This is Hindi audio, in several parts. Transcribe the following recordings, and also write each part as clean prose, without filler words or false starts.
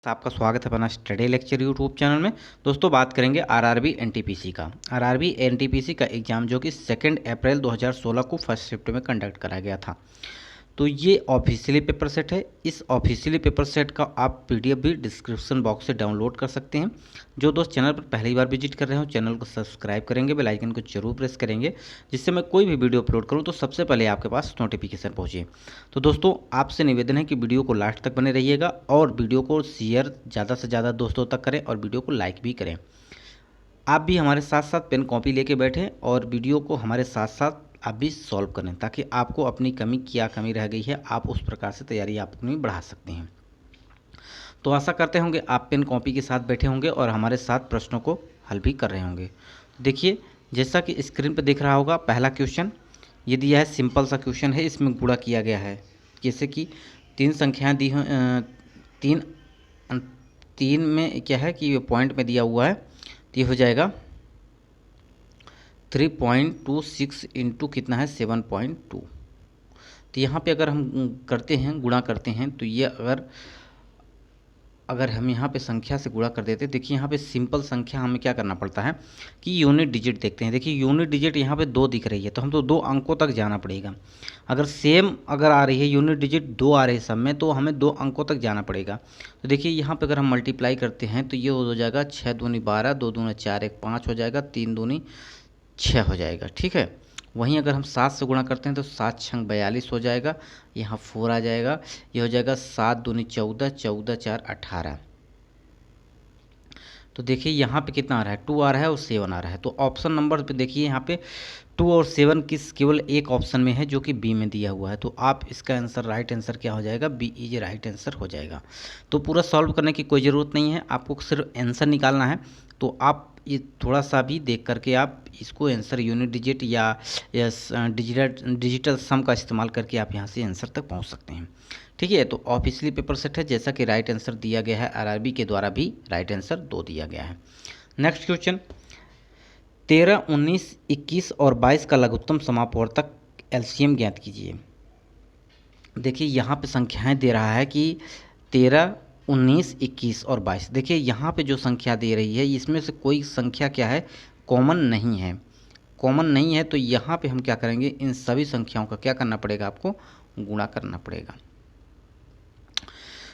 आपका स्वागत है अपना स्टडी लेक्चर यूट्यूब चैनल में। दोस्तों बात करेंगे आरआरबी एनटीपीसी का। आरआरबी एनटीपीसी का एग्ज़ाम जो कि 2 अप्रैल 2016 को फर्स्ट शिफ्ट में कंडक्ट कराया गया था। तो ये ऑफिशियली पेपर सेट है। इस ऑफिशियली पेपर सेट का आप पीडीएफ भी डिस्क्रिप्शन बॉक्स से डाउनलोड कर सकते हैं। जो दोस्त चैनल पर पहली बार विजिट कर रहे हो चैनल को सब्सक्राइब करेंगे, बेल आइकन को जरूर प्रेस करेंगे, जिससे मैं कोई भी वीडियो अपलोड करूं तो सबसे पहले आपके पास नोटिफिकेशन पहुंचे। तो दोस्तों आपसे निवेदन है कि वीडियो को लास्ट तक बने रहिएगा और वीडियो को शेयर ज़्यादा से ज़्यादा दोस्तों तक करें और वीडियो को लाइक भी करें। आप भी हमारे साथ साथ पेन कॉपी लेके बैठें और वीडियो को हमारे साथ साथ आप भी सॉल्व करें, ताकि आपको अपनी क्या कमी रह गई है आप उस प्रकार से तैयारी आप अपनी बढ़ा सकते हैं। तो आशा करते होंगे आप पेन कॉपी के साथ बैठे होंगे और हमारे साथ प्रश्नों को हल भी कर रहे होंगे। देखिए जैसा कि स्क्रीन पर दिख रहा होगा, पहला क्वेश्चन ये दिया है, सिंपल सा क्वेश्चन है, इसमें गुणा किया गया है। जैसे कि तीन संख्याएँ दी हैं, तीन में क्या है कि पॉइंट में दिया हुआ है, तो ये हो जाएगा 3.26 इंटू कितना है 7.2। तो यहाँ पे अगर हम करते हैं गुणा करते हैं तो ये अगर हम यहाँ पे संख्या से गुणा कर देते हैं, देखिए यहाँ पे सिंपल संख्या हमें क्या करना पड़ता है कि यूनिट डिजिट देखते हैं। देखिए यूनिट डिजिट यहाँ पे 2 दिख रही है, तो हम तो 2 अंकों तक जाना पड़ेगा। अगर सेम अगर आ रही है यूनिट डिजिट 2 आ रही है सब में, तो हमें 2 अंकों तक जाना पड़ेगा। तो देखिए यहाँ पे अगर हम मल्टीप्लाई करते हैं तो ये हो जाएगा 6 दूनी 12, 2 दूना 4, 1 5 हो जाएगा, 3 दूनी 6 हो जाएगा। ठीक है, वहीं अगर हम 7 से गुणा करते हैं तो 7 छंग 42 हो जाएगा, यहाँ 4 आ जाएगा, ये हो जाएगा 7 दूनी 14, 14 4 18। तो देखिए यहाँ पे कितना आ रहा है, 2 आ रहा है और 7 आ रहा है। तो ऑप्शन नंबर पे देखिए यहाँ पे 2 और 7 किस केवल एक ऑप्शन में है जो कि बी में दिया हुआ है। तो आप इसका आंसर राइट आंसर क्या हो जाएगा, बी इज राइट आंसर हो जाएगा। तो पूरा सॉल्व करने की कोई ज़रूरत नहीं है, आपको सिर्फ आंसर निकालना है। तो आप ये थोड़ा सा भी देख करके आप इसको आंसर यूनिट डिजिट या डिजिटल सम का इस्तेमाल करके आप यहाँ से आंसर तक पहुँच सकते हैं। ठीक है, तो ऑफिशियली पेपर सेट है, जैसा कि राइट आंसर दिया गया है, आरआरबी के द्वारा भी राइट आंसर 2 दिया गया है। नेक्स्ट क्वेश्चन, 13, 19, 21 और 22 का लघुत्तम समापवर्तक एलसीएम ज्ञात कीजिए। देखिए यहाँ पे संख्याएं दे रहा है कि 13, 19, 21 और 22। देखिए यहाँ पे जो संख्या दे रही है इसमें से कोई संख्या क्या है, कॉमन नहीं है। कॉमन नहीं है तो यहाँ पे हम क्या करेंगे, इन सभी संख्याओं का क्या करना पड़ेगा, आपको गुणा करना पड़ेगा।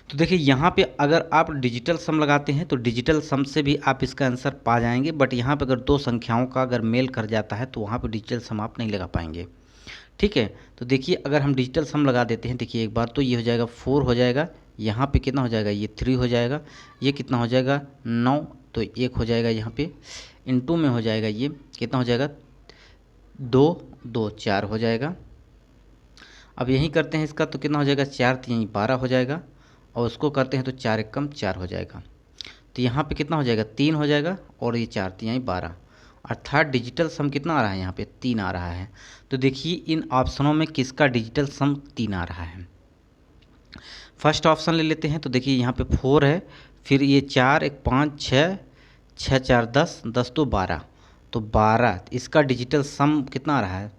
तो देखिए यहाँ पे अगर आप डिजिटल सम लगाते हैं तो डिजिटल सम से भी आप इसका आंसर पा जाएंगे, बट यहाँ पे अगर 2 संख्याओं का अगर मेल कर जाता है तो वहाँ पे डिजिटल सम आप नहीं लगा पाएंगे। ठीक है, तो देखिए अगर हम डिजिटल सम लगा देते हैं, देखिए एक बार तो ये हो जाएगा 4 हो जाएगा, यहाँ पे कितना हो जाएगा, ये 3 हो जाएगा, ये कितना हो जाएगा 9, तो 1 हो जाएगा, यहाँ पे इंटू में हो जाएगा, ये कितना हो जाएगा 2, 2 4 हो जाएगा। अब यही करते हैं इसका तो कितना हो जाएगा 4 3 12 हो जाएगा, और उसको करते हैं तो 4 1 कम 4 हो जाएगा। तो यहाँ पे कितना हो जाएगा 3 हो जाएगा, और ये 4 3 12, अर्थात डिजिटल सम कितना आ रहा है, यहाँ पे 3 आ रहा है। तो देखिए इन ऑप्शनों में किसका डिजिटल सम 3 आ रहा है। फर्स्ट ऑप्शन ले लेते हैं, तो देखिए यहाँ पे 4 है, फिर ये 4 1 5 6, 6 4 10, 10 तो 12, तो 12 इसका डिजिटल सम कितना आ रहा है,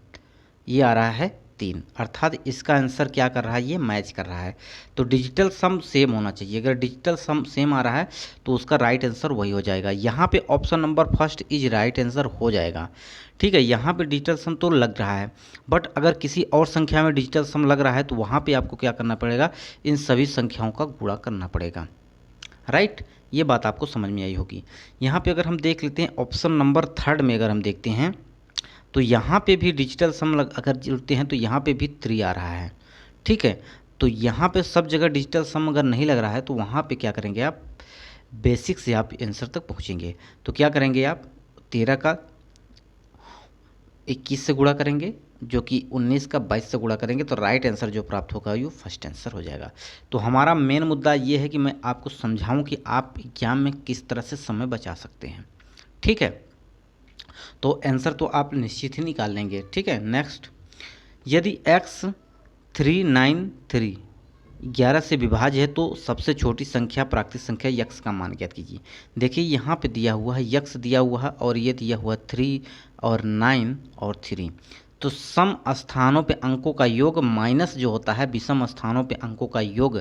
ये आ रहा है 3, अर्थात इसका आंसर क्या कर रहा है, ये मैच कर रहा है। तो डिजिटल सम सेम होना चाहिए, अगर डिजिटल सम सेम आ रहा है तो उसका राइट आंसर वही हो जाएगा। यहाँ पे option number first is right answer हो जाएगा। ठीक है, यहाँ पे डिजिटल सम तो लग रहा है, बट अगर किसी और संख्या में डिजिटल सम लग रहा है तो वहाँ पे आपको क्या करना पड़ेगा, इन सभी संख्याओं का गुणा करना पड़ेगा। राइट, ये बात आपको समझ में आई होगी। यहाँ पे अगर हम देख लेते हैं ऑप्शन नंबर थर्ड में अगर हम देखते हैं तो यहाँ पे भी डिजिटल सम अगर जुड़ते हैं तो यहाँ पे भी 3 आ रहा है। ठीक है, तो यहाँ पे सब जगह डिजिटल सम अगर नहीं लग रहा है तो वहाँ पे क्या करेंगे, आप बेसिक से आप आंसर तक पहुँचेंगे। तो क्या करेंगे, आप 13 का 21 से गुणा करेंगे, जो कि 19 का 22 से गुणा करेंगे, तो राइट आंसर जो प्राप्त होगा वो फर्स्ट आंसर हो जाएगा। तो हमारा मेन मुद्दा ये है कि मैं आपको समझाऊं कि आप एग्जाम में किस तरह से समय बचा सकते हैं। ठीक है, तो आंसर तो आप निश्चित ही निकाल लेंगे। ठीक है, नेक्स्ट, यदि x 393 11 से विभाज्य है तो सबसे छोटी संख्या प्राकृतिक संख्या यक्स का मान ज्ञात कीजिए। देखिए यहाँ पे दिया हुआ है यक्स दिया हुआ है, और ये दिया हुआ 3 और 9 और 3। तो सम स्थानों पे अंकों का योग माइनस जो होता है विषम स्थानों पे अंकों का योग,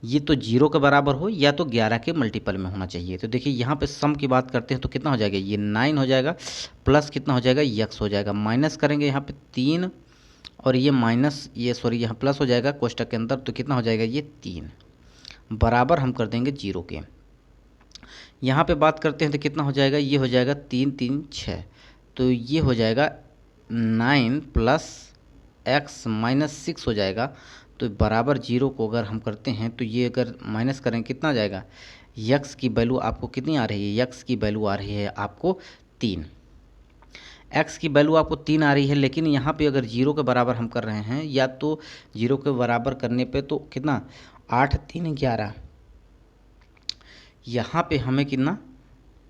ये तो 0 के बराबर हो या तो 11 के मल्टीपल में होना चाहिए। तो देखिए यहाँ पे सम की बात करते हैं तो कितना हो जाएगा, ये 9 हो जाएगा, प्लस कितना हो जाएगा, यक्स हो जाएगा, माइनस करेंगे यहाँ पे 3 और ये माइनस, ये सॉरी यहाँ प्लस हो जाएगा कोष्टक के अंदर, तो कितना हो जाएगा, ये 3 बराबर हम कर देंगे 0 के। यहाँ पे बात करते हैं तो कितना हो जाएगा, ये हो जाएगा 3 3 6, तो ये हो जाएगा 9 प्लस एक्स माइनस 6 हो जाएगा। तो बराबर 0 को अगर हम करते हैं तो ये अगर माइनस करें कितना आ जाएगा, यक्स की वैल्यू आपको कितनी आ रही है, यक्स की वैल्यू आ रही है आपको 3, एक्स की वैल्यू आपको 3 आ रही है। लेकिन यहाँ पे अगर 0 के बराबर हम कर रहे हैं, या तो 0 के बराबर करने पे तो कितना 8 3 11, यहाँ पे हमें कितना,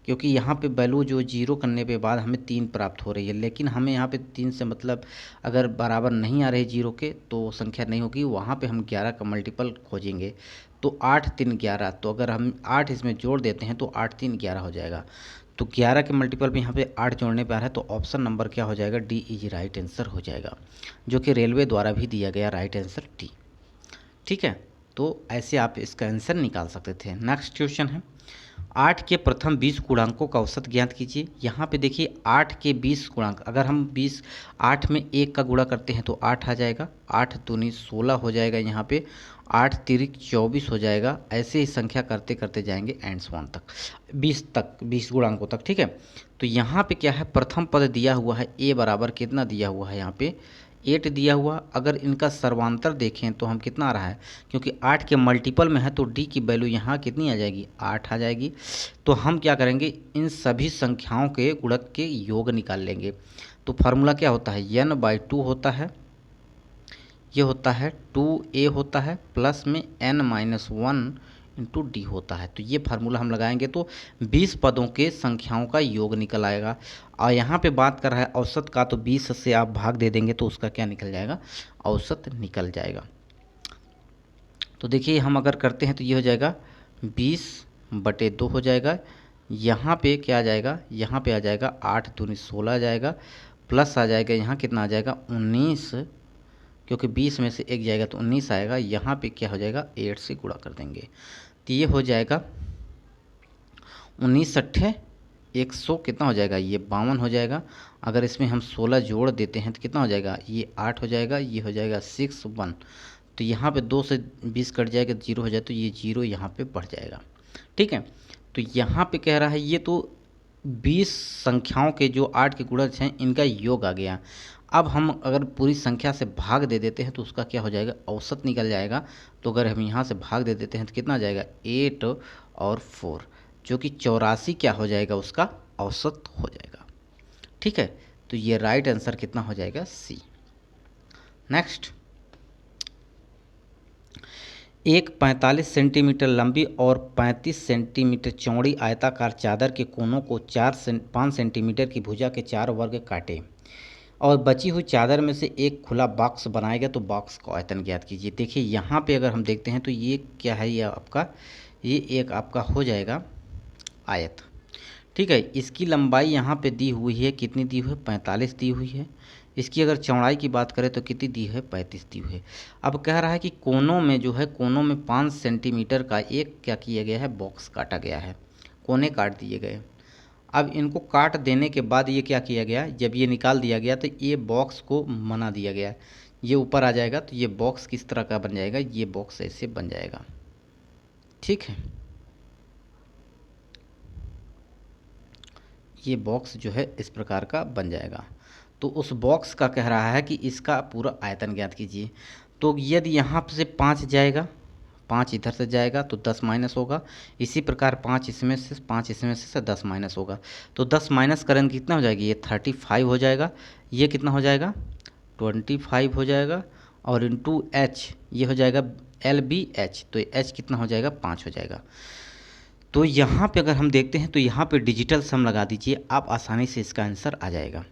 क्योंकि यहाँ पे वैल्यू जो 0 करने पे बाद हमें 3 प्राप्त हो रही है, लेकिन हमें यहाँ पे 3 से मतलब अगर बराबर नहीं आ रहे 0 के तो संख्या नहीं होगी, वहाँ पे हम 11 का मल्टीपल खोजेंगे। तो 8 3 11, तो अगर हम 8 इसमें जोड़ देते हैं तो 8 3 11 हो जाएगा। तो 11 के मल्टीपल पे यहाँ पे 8 जोड़ने पे आ रहा है, तो ऑप्शन नंबर क्या हो जाएगा, डी इज राइट आंसर हो जाएगा, जो कि रेलवे द्वारा भी दिया गया राइट आंसर डी। ठीक है, तो ऐसे आप इसका आंसर निकाल सकते थे। नेक्स्ट क्वेश्चन है, 8 के प्रथम 20 गुणांकों का औसत ज्ञात कीजिए। यहाँ पे देखिए 8 के 20 गुणांक, अगर हम 20 8 में 1 का गुणा करते हैं तो 8 आ जाएगा, 8 दूनी 16 हो जाएगा, यहाँ पे 8 तिरिक 24 हो जाएगा। ऐसे ही संख्या करते करते जाएंगे एंड्स वन तक, 20 गुणांकों तक। ठीक है, तो यहाँ पे क्या है, प्रथम पद दिया हुआ है ए बराबर कितना दिया हुआ है, यहाँ पे 8 दिया हुआ। अगर इनका सर्वांतर देखें तो हम कितना आ रहा है, क्योंकि 8 के मल्टीपल में है तो डी की वैल्यू यहाँ कितनी आ जाएगी, 8 आ जाएगी। तो हम क्या करेंगे, इन सभी संख्याओं के गुणक के योग निकाल लेंगे। तो फार्मूला क्या होता है, n/2 होता है, ये होता है 2a होता है, प्लस में n-1 इंटू डी होता है। तो ये फार्मूला हम लगाएंगे तो 20 पदों के संख्याओं का योग निकल आएगा। और यहाँ पे बात कर रहा है औसत का, तो 20 से आप भाग दे देंगे तो उसका क्या निकल जाएगा, औसत निकल जाएगा। तो देखिए हम अगर करते हैं तो ये हो जाएगा 20/2 हो जाएगा। यहाँ पे क्या आ जाएगा, यहाँ पे आ जाएगा 8 दूनी 16 आ जाएगा, प्लस आ जाएगा यहाँ कितना आ जाएगा 19, क्योंकि 20 में से 1 जाएगा तो 19 आएगा। यहाँ पे क्या हो जाएगा, 8 से गुणा कर देंगे तो ये हो जाएगा 19 × 100 कितना हो जाएगा, ये 52 हो जाएगा। अगर इसमें हम 16 जोड़ देते हैं तो कितना हो जाएगा, ये 8 हो जाएगा, ये हो जाएगा 6 1। तो यहाँ पे 2 से 20 कट जाएगा, 0 हो जाए, तो ये 0 यहाँ पे बढ़ जाएगा। ठीक है, तो यहाँ पे कह रहा है ये तो 20 संख्याओं के जो 8 के गुणज हैं इनका योग आ गया। अब हम अगर पूरी संख्या से भाग दे देते हैं तो उसका क्या हो जाएगा, औसत निकल जाएगा। तो अगर हम यहाँ से भाग दे देते हैं तो कितना आ जाएगा, 8 और 4, जो कि 84 क्या हो जाएगा, उसका औसत हो जाएगा। ठीक है, तो ये राइट आंसर कितना हो जाएगा, सी। नेक्स्ट, एक 45 सेंटीमीटर लंबी और 35 सेंटीमीटर चौड़ी आयताकार चादर के कोनों को 5 सेंटीमीटर की भुजा के 4 वर्ग काटे और बची हुई चादर में से एक खुला बॉक्स बनाएगा, तो बॉक्स का आयतन ज्ञात कीजिए। देखिए यहाँ पे अगर हम देखते हैं तो ये क्या है, ये आपका ये एक आपका हो जाएगा आयत। ठीक है, इसकी लंबाई यहाँ पे दी हुई है, कितनी दी हुई है, 45 दी हुई है। इसकी अगर चौड़ाई की बात करें तो कितनी दी है, 35 दी हुई है। अब कह रहा है कि कोनों में जो है, कोनों में 5 सेंटीमीटर का एक क्या किया गया है, बॉक्स काटा गया है, कोने काट दिए गए। अब इनको काट देने के बाद ये क्या किया गया, जब ये निकाल दिया गया तो ये बॉक्स को बना दिया गया, ये ऊपर आ जाएगा। तो ये बॉक्स किस तरह का बन जाएगा, ये बॉक्स ऐसे बन जाएगा। ठीक है, ये बॉक्स जो है इस प्रकार का बन जाएगा। तो उस बॉक्स का कह रहा है कि इसका पूरा आयतन ज्ञात कीजिए। तो यदि यहाँ से 5 जाएगा, 5 इधर से जाएगा तो 10 माइनस होगा। इसी प्रकार 5 इसमें से 5 इसमें से 10 माइनस होगा। तो 10 माइनस करें कितना हो जाएगी, ये 35 हो जाएगा। ये कितना हो जाएगा, 25 हो जाएगा। और इंटू एच ये हो जाएगा LBH, तो एच कितना हो जाएगा, 5 हो जाएगा। तो यहाँ पे अगर हम देखते हैं तो यहाँ पे डिजिटल सम लगा दीजिए, आप आसानी से इसका आंसर आ जाएगा।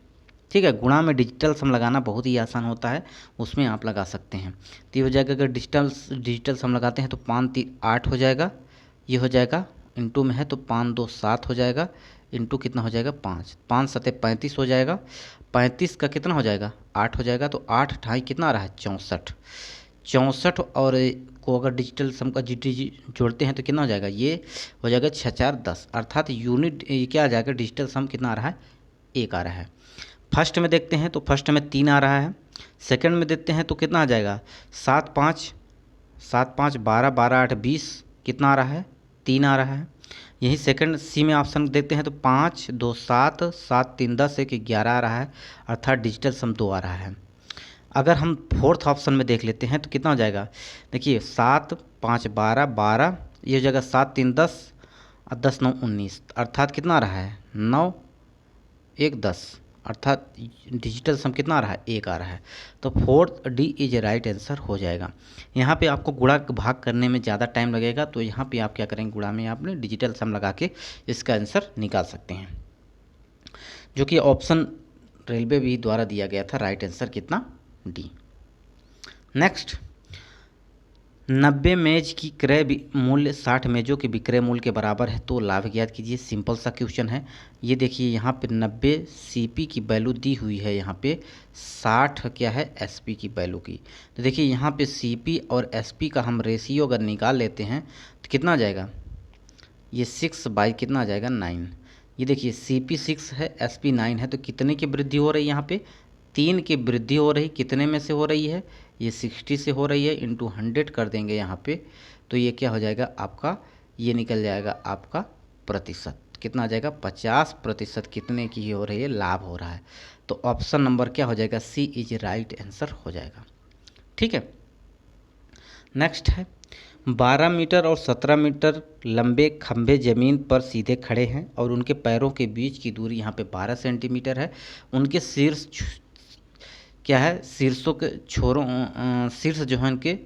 ठीक है, गुणा में डिजिटल सम लगाना बहुत ही आसान होता है, उसमें आप लगा सकते हैं। तो ये हो जाएगा, अगर डिजिटल सम लगाते हैं तो 5 3 8 हो जाएगा, ये हो जाएगा इंटू में है तो 5 2 7 हो जाएगा, इंटू कितना हो जाएगा 5, 5 सते 35 हो जाएगा, 35 का कितना हो जाएगा 8 हो जाएगा, तो 8 ढाई कितना आ रहा है 64, 64 और को अगर डिजिटल सम का जी जोड़ते हैं तो कितना हो जाएगा, ये हो जाएगा 6 4 10, अर्थात यूनिट ये क्या आ जाएगा डिजिटल सम कितना आ रहा है 1 आ रहा है। फर्स्ट में देखते हैं तो फर्स्ट में 3 आ रहा है, सेकंड में देखते हैं तो कितना आ जाएगा 7 5 12 12 8 20 कितना आ रहा है 3 आ रहा है। यही सेकंड सी में ऑप्शन देखते हैं तो 5 2 7 7 3 10 1 11 आ रहा है, अर्थात डिजिटल सम 2 आ रहा है। अगर हम फोर्थ ऑप्शन में देख लेते हैं तो कितना हो जाएगा, देखिए 7 5 12 12, ये हो जाएगा 7 3 10 और 10 9 19, अर्थात कितना आ रहा है 9 1 10, अर्थात डिजिटल सम कितना आ रहा है 1 आ रहा है। तो fourth D is right answer हो जाएगा। यहाँ पे आपको गुणा भाग करने में ज़्यादा टाइम लगेगा, तो यहाँ पे आप क्या करेंगे गुणा में आपने डिजिटल सम लगा के इसका आंसर निकाल सकते हैं, जो कि ऑप्शन रेलवे भी द्वारा दिया गया था। राइट आंसर कितना डी। नेक्स्ट, 90 मेज की क्रय मूल्य 60 मेजों के विक्रय मूल्य के बराबर है तो लाभ ज्ञात कीजिए। सिंपल सा क्वेश्चन है। ये देखिए यहाँ पे 90 सीपी की वैल्यू दी हुई है, यहाँ पे 60 क्या है एसपी की वैल्यू की। तो देखिए यहाँ पे सीपी और एसपी का हम रेशियो अगर निकाल लेते हैं तो कितना आ जाएगा, ये 6 बाई कितना आ जाएगा 9। ये देखिए सीपी 6 है एसपी 9 है, तो कितने की वृद्धि हो रही है यहाँ पे 3 की वृद्धि हो रही, कितने में से हो रही है ये 60 से हो रही है, इंटू 100 कर देंगे यहाँ पे, तो ये क्या हो जाएगा आपका, ये निकल जाएगा आपका प्रतिशत, कितना आ जाएगा 50% कितने की हो रही है लाभ हो रहा है। तो ऑप्शन नंबर क्या हो जाएगा सी इज राइट आंसर हो जाएगा। ठीक है। नेक्स्ट है 12 मीटर और 17 मीटर लंबे खंभे जमीन पर सीधे खड़े हैं और उनके पैरों के बीच की दूरी यहाँ पे 12 सेंटीमीटर है। उनके शीर्ष क्या है, शीर्षों के छोरों शीर्ष जो है उनके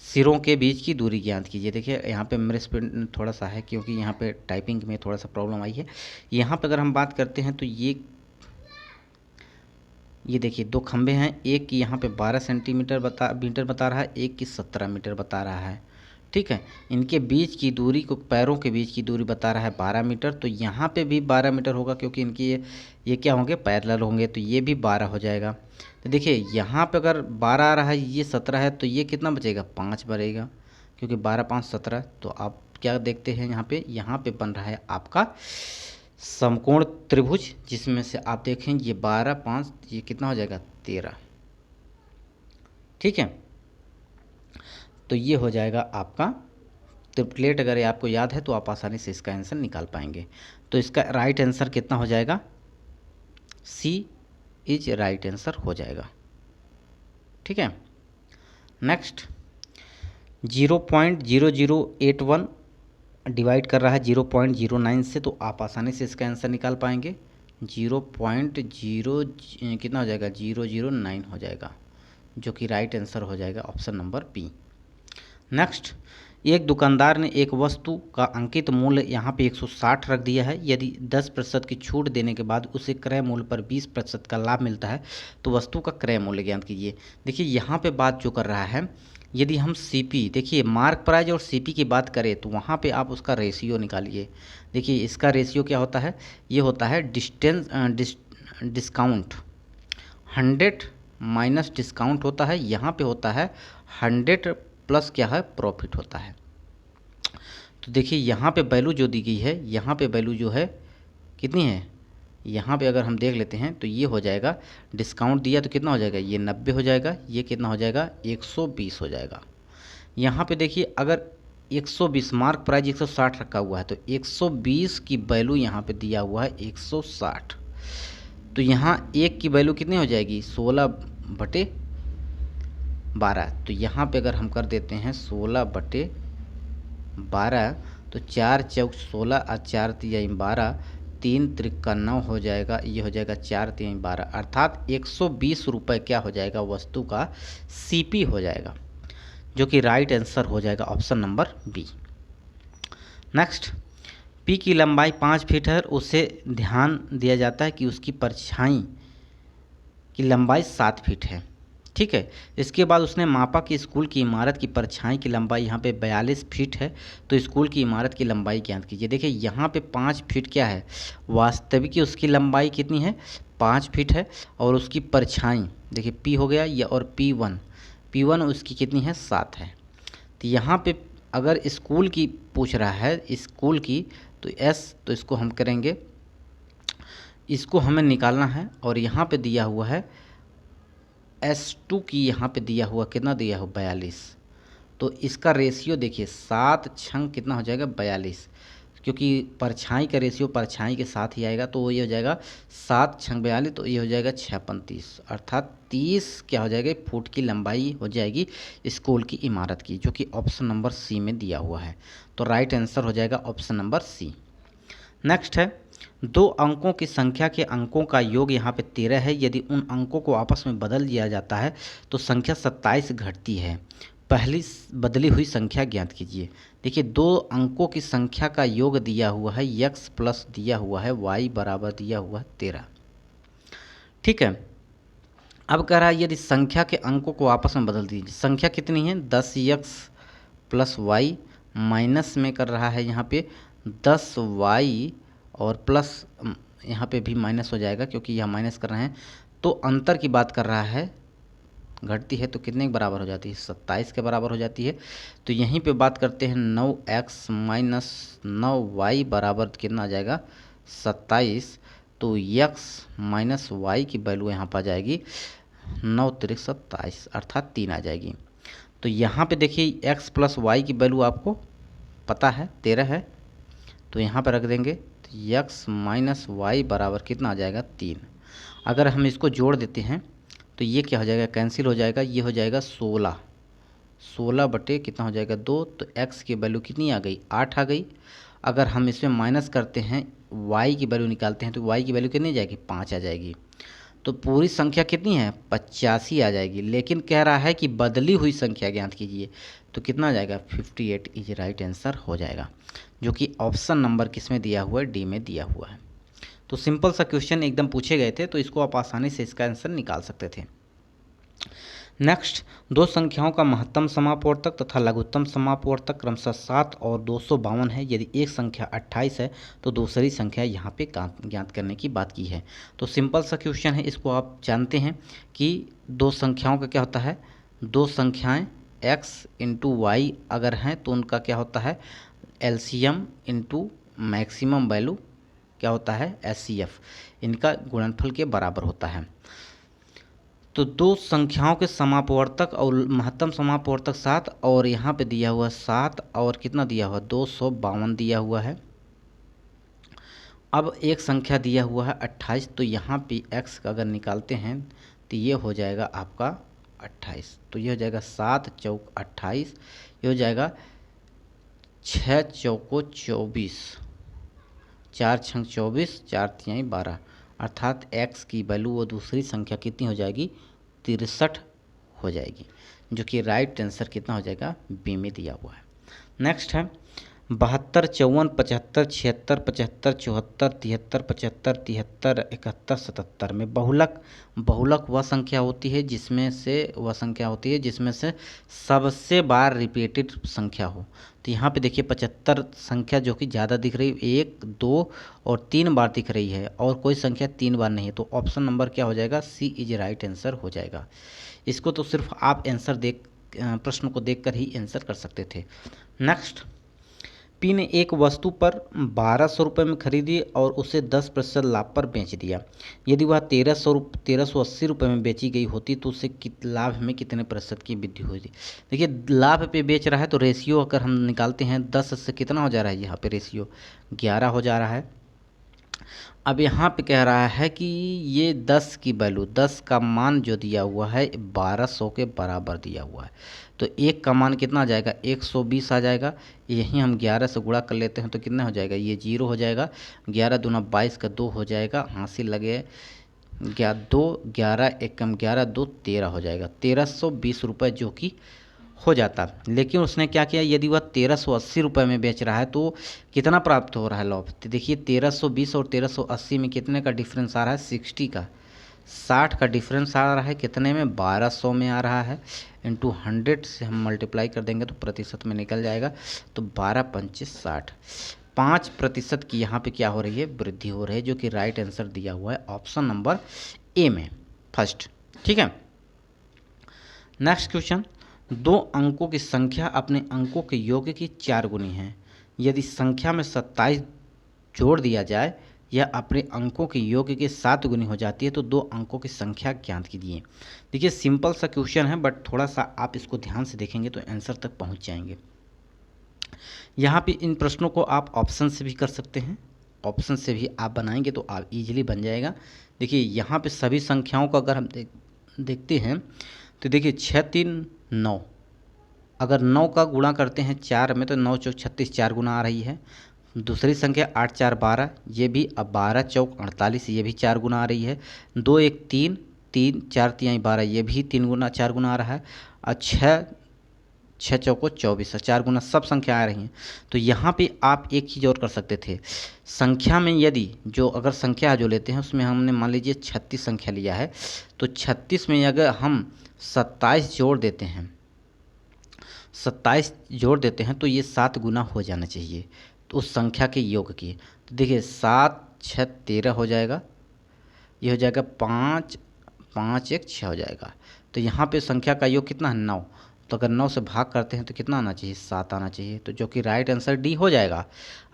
सिरों के बीच की दूरी ज्ञात कीजिए। देखिए यहाँ पे मेरे स्पीड थोड़ा सा है क्योंकि यहाँ पे टाइपिंग में थोड़ा सा प्रॉब्लम आई है। यहाँ पे अगर हम बात करते हैं तो ये देखिए 2 खंभे हैं, एक की यहाँ पे 12 सेंटीमीटर मीटर बता रहा है, एक की 17 मीटर बता रहा है। ठीक है, इनके बीच की दूरी को, पैरों के बीच की दूरी बता रहा है 12 मीटर, तो यहाँ पे भी 12 मीटर होगा क्योंकि इनकी ये क्या होंगे पैरेलल होंगे, तो ये भी 12 हो जाएगा। तो देखिए यहाँ पे अगर 12 आ रहा है, ये 17 है, तो ये कितना बचेगा 5 बचेगा क्योंकि 12 5 17। तो आप क्या देखते हैं यहाँ पे बन रहा है आपका समकोण त्रिभुज, जिसमें से आप देखें ये 12 5 ये कितना हो जाएगा 13। ठीक है, तो ये हो जाएगा आपका ट्रिपलेट। अगर ये आपको याद है तो आप आसानी से इसका आंसर निकाल पाएंगे। तो इसका राइट आंसर कितना हो जाएगा, सी इज राइट आंसर हो जाएगा। ठीक है। नेक्स्ट 0.0081 डिवाइड कर रहा है 0.09 से, तो आप आसानी से इसका आंसर निकाल पाएंगे। 0.0 कितना हो जाएगा 009 हो जाएगा, जो कि राइट आंसर हो जाएगा ऑप्शन नंबर बी। नेक्स्ट, एक दुकानदार ने एक वस्तु का अंकित मूल्य यहाँ पे 160 रख दिया है। यदि 10% की छूट देने के बाद उसे क्रय मूल्य पर 20% का लाभ मिलता है तो वस्तु का क्रय मूल्य ज्ञात कीजिए। देखिए यहाँ पे बात जो कर रहा है, यदि हम सीपी, देखिए मार्क प्राइस और सीपी की बात करें तो वहाँ पे आप उसका रेशियो निकालिए। देखिए इसका रेशियो क्या होता है, ये होता है डिस्काउंट 100 माइनस डिस्काउंट होता है, यहाँ पे होता है 100 प्लस क्या है प्रॉफिट होता है। तो देखिए यहाँ पे वैल्यू जो दी गई है, यहाँ पे वैल्यू जो है कितनी है, यहाँ पे अगर हम देख लेते हैं तो ये हो जाएगा, डिस्काउंट दिया तो कितना हो जाएगा ये 90 हो जाएगा, ये कितना हो जाएगा 120 हो जाएगा। यहाँ पे देखिए अगर 120 मार्क प्राइस 160 रखा हुआ है तो 120 की वैल्यू यहाँ पे दिया हुआ है 160, तो यहाँ एक की वैल्यू कितनी हो जाएगी 16/12। तो यहाँ पे अगर हम कर देते हैं 16/12, तो 4 चौक 16 और 4 तिहाई 12, 3 त्रिका 9 हो जाएगा, ये हो जाएगा 4 तिहाई 12, अर्थात 120 रुपये क्या हो जाएगा वस्तु का सीपी हो जाएगा, जो कि राइट आंसर हो जाएगा option number B. Next, P की लंबाई 5 फीट है, उसे ध्यान दिया जाता है कि उसकी परछाई की लंबाई 7 फीट है। ठीक है। इसके बाद उसने मापा कि स्कूल की इमारत की परछाई की लंबाई यहाँ पे 42 फीट है, तो स्कूल की इमारत की लंबाई ज्ञात कीजिए। देखिए यहाँ पे 5 फीट क्या है, वास्तविक की उसकी लंबाई कितनी है, 5 फीट है, और उसकी परछाई देखिए P हो गया या और P1 उसकी कितनी है, 7 है। तो यहाँ पे अगर स्कूल की पूछ रहा है, स्कूल की, तो S, तो इसको हम करेंगे, इसको हमें निकालना है, और यहाँ पे दिया हुआ है S2 की, यहाँ पे दिया हुआ कितना दिया हुआ 42, तो इसका रेशियो देखिए 7 छंग कितना हो जाएगा 42, क्योंकि परछाई का रेशियो परछाई के साथ ही आएगा, तो ये हो जाएगा 7 छंग 42, तो ये हो जाएगा 6 अर्थात 30 क्या हो जाएगा, फुट की लंबाई हो जाएगी स्कूल की इमारत की, जो कि ऑप्शन नंबर सी में दिया हुआ है। तो राइट आंसर हो जाएगा ऑप्शन नंबर सी। नेक्स्ट है, 2 अंकों की संख्या के अंकों का योग यहाँ पे 13 है, यदि उन अंकों को आपस में बदल दिया जाता है तो संख्या 27 घटती है, पहली बदली हुई संख्या ज्ञात कीजिए। देखिए 2 अंकों की संख्या का योग दिया हुआ है x प्लस दिया हुआ है y बराबर दिया हुआ है 13, ठीक है। अब कह रहा है यदि संख्या के अंकों को आपस में बदल दीजिए, संख्या कितनी है 10x प्लस वाई, माइनस में कर रहा है यहाँ पे 10y, और प्लस यहाँ पे भी माइनस हो जाएगा क्योंकि यह माइनस कर रहे हैं, तो अंतर की बात कर रहा है, घटती है तो कितने के बराबर हो जाती है, 27 के बराबर हो जाती है। तो यहीं पे बात करते हैं 9x माइनस 9y बराबर कितना आ जाएगा 27, तो x माइनस वाई की वैल्यू यहाँ पर आ जाएगी 9 तिरिक 27 अर्थात 3 आ जाएगी। तो यहाँ पे देखिए x प्लस वाई की वैल्यू आपको पता है 13 है, तो यहाँ पर रख देंगे, तो x माइनस वाई बराबर कितना आ जाएगा 3। अगर हम इसको जोड़ देते हैं तो ये क्या हो जाएगा, कैंसिल हो जाएगा, ये हो जाएगा 16 बटे कितना हो जाएगा 2, तो x की वैल्यू कितनी आ गई 8 आ गई। अगर हम इसमें माइनस करते हैं y की वैल्यू निकालते हैं तो y की वैल्यू कितनी जाएगी 5 आ जाएगी, तो पूरी संख्या कितनी है 85 आ जाएगी। लेकिन कह रहा है कि बदली हुई संख्या ज्ञात कीजिए, तो कितना आ जाएगा 58 इज राइट आंसर हो जाएगा, जो कि ऑप्शन नंबर किस में दिया हुआ है, डी में दिया हुआ है। तो सिंपल सा क्वेश्चन एकदम पूछे गए थे, तो इसको आप आसानी से इसका आंसर निकाल सकते थे। नेक्स्ट, 2 संख्याओं का महत्तम समापवर्तक तथा लघुत्तम समापवर्तक क्रमशः 7 और 252 है, यदि एक संख्या 28 है तो दूसरी संख्या यहाँ पे ज्ञात करने की बात की है। तो सिंपल सा क्वेश्चन है, इसको आप जानते हैं कि 2 संख्याओं का क्या होता है, 2 संख्याएं x इंटू वाई अगर हैं तो उनका क्या होता है एलसीएम इंटू मैक्सिमम वैल्यू क्या होता है एचसीएफ, इनका गुणनफल के बराबर होता है। तो 2 संख्याओं के समापवर्तक और महत्तम समापवर्तक 7, और यहाँ पे दिया हुआ 7 और कितना दिया हुआ 252 दिया हुआ है। अब एक संख्या दिया हुआ है 28, तो यहाँ पे x का अगर निकालते हैं तो ये हो जाएगा आपका 28, तो ये हो जाएगा 7 चौक 28, ये हो जाएगा 6 चौको 24, 4 छंग 24, 4 तिहाई 12, अर्थात x की वैल्यू वो दूसरी संख्या कितनी हो जाएगी 63 हो जाएगी, जो कि राइट आंसर कितना हो जाएगा बी में दिया हुआ है। नेक्स्ट है 72, 54, 75, 76, 75, 74, 73, 75, 73, 71, 77 में बहुलक वह संख्या होती है जिसमें से सबसे बार रिपीटेड संख्या हो। तो यहाँ पे देखिए 75 संख्या जो कि ज़्यादा दिख रही है, 1, 2 और 3 बार दिख रही है, और कोई संख्या 3 बार नहीं है, तो ऑप्शन नंबर क्या हो जाएगा सी इज राइट आंसर हो जाएगा। इसको तो सिर्फ आप प्रश्न को देखकर ही आंसर कर सकते थे। नेक्स्ट, पी ने एक वस्तु पर 1200 रुपये में खरीदी और उसे 10% लाभ पर बेच दिया। यदि वह 1380 रुपये में बेची गई होती तो उसे लाभ में कितने प्रतिशत की वृद्धि होती। देखिए लाभ पे बेच रहा है, तो रेशियो अगर हम निकालते हैं 10 से कितना हो जा रहा है, यहाँ पे रेशियो 11 हो जा रहा है। अब यहाँ पे कह रहा है कि ये 10 की वैल्यू 10 का मान जो दिया हुआ है 1200 के बराबर दिया हुआ है, तो 1 का मान कितना आ जाएगा 120 आ जाएगा। यहीं हम 11 से गुणा कर लेते हैं तो कितना हो जाएगा, ये 0 हो जाएगा, 11 दूना 22 का 2 हो जाएगा, हासिल लगे 2, 11 एकम 11, 2 13 हो जाएगा, 1320 रुपये जो कि हो जाता। लेकिन उसने क्या किया, यदि वह 1380 रुपये में बेच रहा है तो कितना प्राप्त हो रहा है लाभ। तो देखिए 1320 और 1380 में कितने का डिफरेंस आ रहा है 60 का, 60 का डिफरेंस आ रहा है कितने में, 1200 में आ रहा है। इंटू 100 से हम मल्टीप्लाई कर देंगे तो प्रतिशत में निकल जाएगा। तो 12×25=60, 5% की यहाँ पे क्या हो रही है, वृद्धि हो रही है, जो कि राइट आंसर दिया हुआ है ऑप्शन नंबर ए में, फर्स्ट। ठीक है, नेक्स्ट क्वेश्चन, 2 अंकों की संख्या अपने अंकों के योग की 4 गुनी है। यदि संख्या में 27 जोड़ दिया जाए या अपने अंकों के योग के 7 गुनी हो जाती है तो 2 अंकों की संख्या ज्ञात कीजिए। देखिए सिंपल सा क्वेश्चन है, बट थोड़ा सा आप इसको ध्यान से देखेंगे तो आंसर तक पहुंच जाएंगे। यहाँ पे इन प्रश्नों को आप ऑप्शन से भी कर सकते हैं, ऑप्शन से भी आप बनाएंगे तो आप इजीली बन जाएगा। देखिए यहाँ पे सभी संख्याओं को अगर हम देखते हैं तो देखिए 6 3 9, अगर 9 का गुणा करते हैं 4 में तो 9 चौक 36, 4 गुना आ रही है। दूसरी संख्या 8 4 12, ये भी, अब 12 चौक 48, ये भी 4 गुना आ रही है। 2 1 3, 3 4 3 12, ये भी 3 गुना 4 गुना आ रहा है। और 6 6 चौको 24, 4 गुना सब संख्या आ रही हैं। तो यहाँ पे आप एक चीज़ और कर सकते थे, संख्या में यदि जो अगर संख्या जो लेते हैं उसमें हमने मान लीजिए 36 संख्या लिया है, तो 36 में अगर हम 27 जोड़ देते हैं, 27 जोड़ देते हैं तो ये 7 गुना हो जाना चाहिए तो उस संख्या के योग की। तो देखिए 7 6 13 हो जाएगा, ये हो जाएगा 5 5 1 6 हो जाएगा। तो यहाँ पे संख्या का योग कितना है, 9। तो अगर 9 से भाग करते हैं तो कितना आना चाहिए, 7 आना चाहिए। तो जो कि राइट आंसर डी हो जाएगा।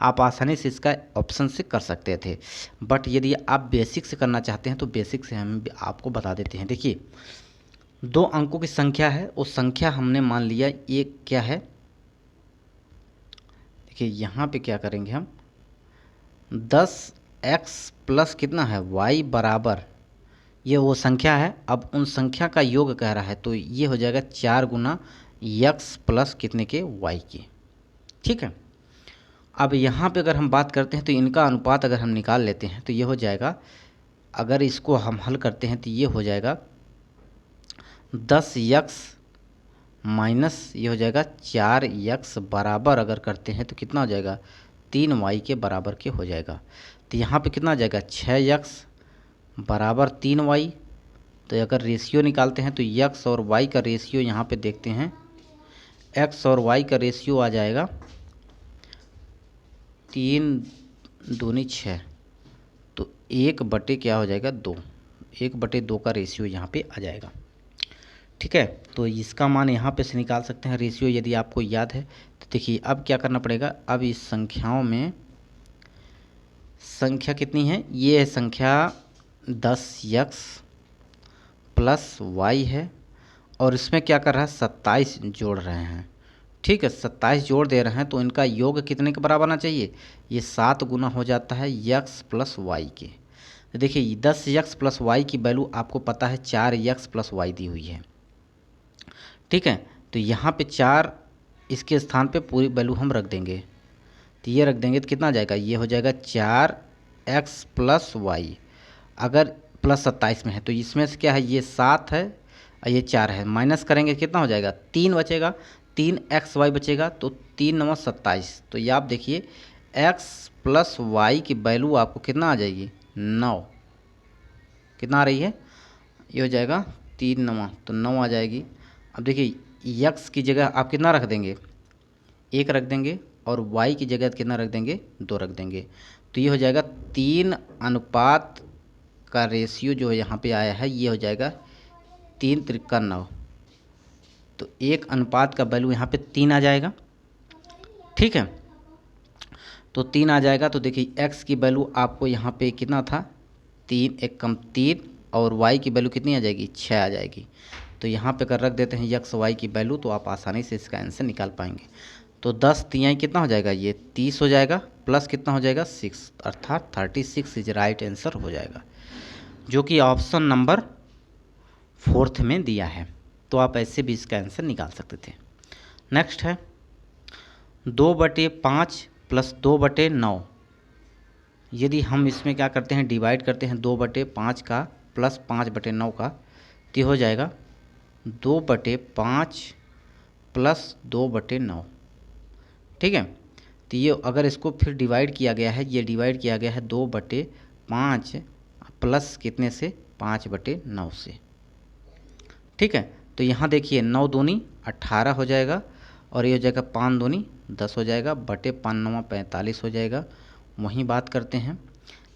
आप आसानी से इसका ऑप्शन से कर सकते थे, बट यदि आप बेसिक से करना चाहते हैं तो बेसिक से हम आपको बता देते हैं। देखिए 2 अंकों की संख्या है, उस संख्या हमने मान लिया ये क्या है, देखिए यहाँ पे क्या करेंगे हम, 10x प्लस कितना है y बराबर, ये वो संख्या है। अब उन संख्या का योग कह रहा है तो ये हो जाएगा 4 गुना x प्लस कितने के, y के। ठीक है, अब यहाँ पे अगर हम बात करते हैं तो इनका अनुपात अगर हम निकाल लेते हैं तो ये हो जाएगा, अगर इसको हम हल करते हैं तो ये हो जाएगा 10x माइनस ये हो जाएगा 4x बराबर, अगर करते हैं तो कितना हो जाएगा, 3y के बराबर के हो जाएगा। तो यहाँ पे कितना आ जाएगा, 6x बराबर 3y। तो अगर रेशियो निकालते हैं तो x और y का रेशियो यहाँ पे देखते हैं, x और y का रेशियो आ जाएगा 3 दूनी 6, तो 1/, क्या हो जाएगा, 2, 1/2 का रेशियो यहाँ पे आ जाएगा। ठीक है, तो इसका मान यहाँ पे से निकाल सकते हैं रेशियो, यदि आपको याद है तो। देखिए अब क्या करना पड़ेगा, अब इस संख्याओं में संख्या कितनी है, ये है संख्या 10x प्लस y है, और इसमें क्या कर रहा है, 27 जोड़ रहे हैं। ठीक है, 27 जोड़ दे रहे हैं तो इनका योग कितने के बराबर आना चाहिए, ये 7 गुना हो जाता है x प्लस y के। तो देखिए 10x प्लस y की वैल्यू आपको पता है 4x प्लस y दी हुई है। ठीक है, तो यहाँ पे 4 इसके स्थान पे पूरी वैल्यू हम रख देंगे, तो ये रख देंगे तो कितना आ जाएगा, ये हो जाएगा 4x प्लस वाई। अगर प्लस 27 में है तो इसमें से क्या है, ये 7 है और ये 4 है, माइनस करेंगे कितना हो जाएगा, 3 बचेगा, 3xy बचेगा, तो 3 9 27। तो ये आप देखिए x प्लस वाई की वैल्यू आपको कितना आ जाएगी, 9। कितना आ रही है, ये हो जाएगा 3 9, तो 9 आ जाएगी। अब देखिए x की जगह आप कितना रख देंगे, 1 रख देंगे, और y की जगह कितना रख देंगे, 2 रख देंगे। तो ये हो जाएगा 3 अनुपात का रेशियो जो यहाँ पे आया है, ये हो जाएगा 3 त्रिका 9। तो 1 अनुपात का वैल्यू यहाँ पे 3 आ जाएगा। ठीक है, तो 3 आ जाएगा। तो देखिए x की वैल्यू आपको यहाँ पे कितना था, 3 1 कम 3, और y की वैल्यू कितनी आ जाएगी, 6 आ जाएगी। तो यहाँ पे अगर रख देते हैं x y की वैल्यू तो आप आसानी से इसका आंसर निकाल पाएंगे। तो 10 तिहाई कितना हो जाएगा, ये 30 हो जाएगा, प्लस कितना हो जाएगा, 6, अर्थात 36 इज राइट आंसर हो जाएगा, जो कि ऑप्शन नंबर 4 में दिया है। तो आप ऐसे भी इसका आंसर निकाल सकते थे। नेक्स्ट है 2/5 प्लस 2/9। यदि हम इसमें क्या करते हैं, डिवाइड करते हैं 2/5 का प्लस 5/9 का, तो हो जाएगा 2/5 प्लस 2/9। ठीक है, तो ये अगर इसको फिर डिवाइड किया गया है, ये डिवाइड किया गया है 2/5 प्लस कितने से 5/9 से। ठीक है, तो यहाँ देखिए 9 दूनी 18 हो जाएगा और ये हो जाएगा 5 दूनी 10 हो जाएगा, बटे 5 9 45 हो जाएगा। वहीं बात करते हैं,